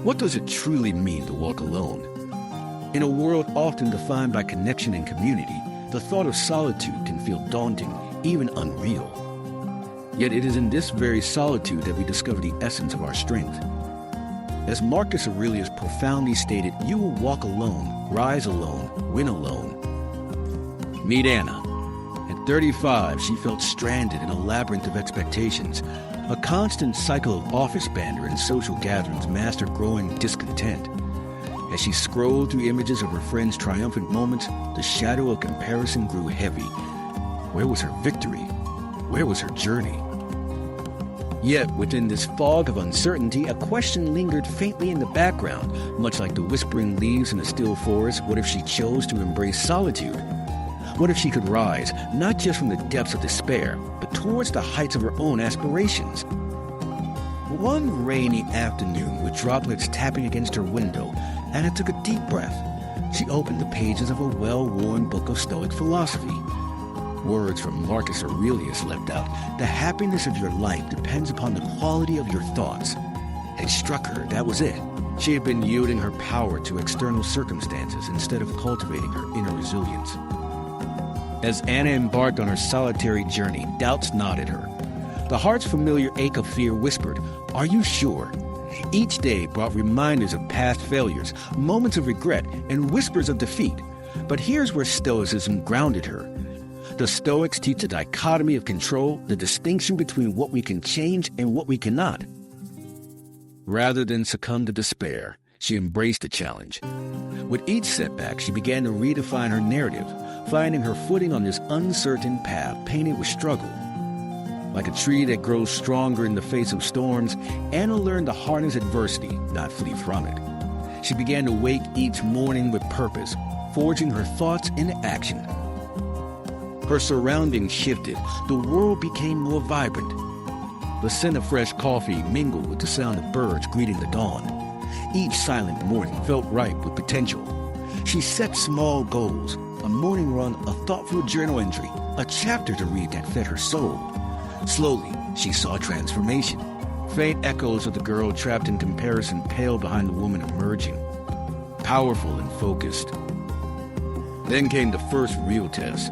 What does it truly mean to walk alone? In a world often defined by connection and community, the thought of solitude can feel daunting, even unreal. Yet it is in this very solitude that we discover the essence of our strength. As Marcus Aurelius profoundly stated, you will walk alone, rise alone, win alone. Meet Anna. At 35, she felt stranded in a labyrinth of expectations. A constant cycle of office banter and social gatherings masked her growing discontent. As she scrolled through images of her friends' triumphant moments, the shadow of comparison grew heavy. Where was her victory? Where was her journey? Yet, within this fog of uncertainty, a question lingered faintly in the background, much like the whispering leaves in a still forest. What if she chose to embrace solitude? What if she could rise, not just from the depths of despair, but towards the heights of her own aspirations? One rainy afternoon, with droplets tapping against her window, Anna took a deep breath. She opened the pages of a well-worn book of Stoic philosophy. Words from Marcus Aurelius leapt out. The happiness of your life depends upon the quality of your thoughts. It struck her that was it. She had been yielding her power to external circumstances instead of cultivating her inner resilience. As Anna embarked on her solitary journey, doubts gnawed at her. The heart's familiar ache of fear whispered, "Are you sure?" Each day brought reminders of past failures, moments of regret, and whispers of defeat. But here's where Stoicism grounded her. The Stoics teach a dichotomy of control, the distinction between what we can change and what we cannot. Rather than succumb to despair, she embraced the challenge. With each setback, she began to redefine her narrative, finding her footing on this uncertain path painted with struggle. Like a tree that grows stronger in the face of storms, Anna learned to harness adversity, not flee from it. She began to wake each morning with purpose, forging her thoughts into action. Her surroundings shifted. The world became more vibrant. The scent of fresh coffee mingled with the sound of birds greeting the dawn. Each silent morning felt ripe with potential. She set small goals, a morning run, a thoughtful journal entry, a chapter to read that fed her soul. Slowly, she saw transformation. Faint echoes of the girl trapped in comparison paled behind the woman emerging, powerful and focused. Then came the first real test.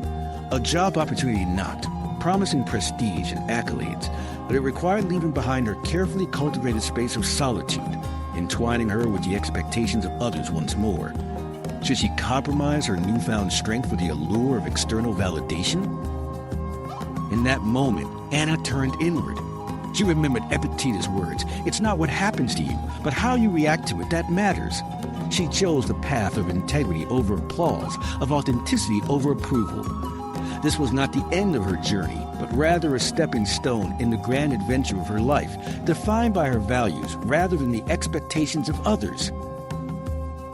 A job opportunity knocked, promising prestige and accolades, but it required leaving behind her carefully cultivated space of solitude, entwining her with the expectations of others once more. Should she compromise her newfound strength for the allure of external validation? In that moment, Anna turned inward. She remembered Epictetus' words, "It's not what happens to you, but how you react to it that matters." She chose the path of integrity over applause, of authenticity over approval. This was not the end of her journey, but rather a stepping stone in the grand adventure of her life, defined by her values rather than the expectations of others.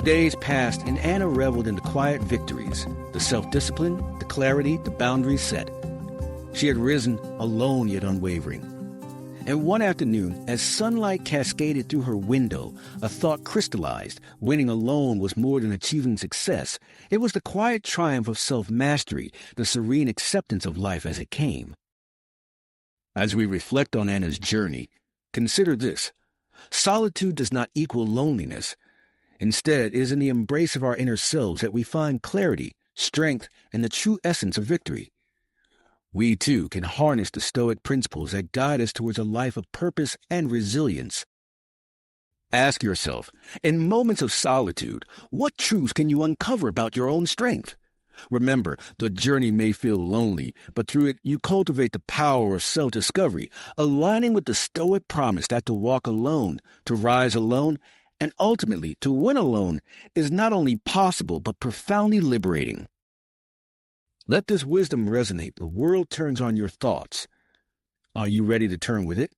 Days passed, and Anna reveled in the quiet victories, the self-discipline, the clarity, the boundaries set. She had risen, alone yet unwavering. And one afternoon, as sunlight cascaded through her window, a thought crystallized. Winning alone was more than achieving success. It was the quiet triumph of self-mastery, the serene acceptance of life as it came. As we reflect on Anna's journey, consider this. Solitude does not equal loneliness. Instead, it is in the embrace of our inner selves that we find clarity, strength, and the true essence of victory. We, too, can harness the Stoic principles that guide us towards a life of purpose and resilience. Ask yourself, in moments of solitude, what truths can you uncover about your own strength? Remember, the journey may feel lonely, but through it you cultivate the power of self-discovery, aligning with the Stoic promise that to walk alone, to rise alone, and ultimately to win alone is not only possible but profoundly liberating. Let this wisdom resonate. The world turns on your thoughts. Are you ready to turn with it?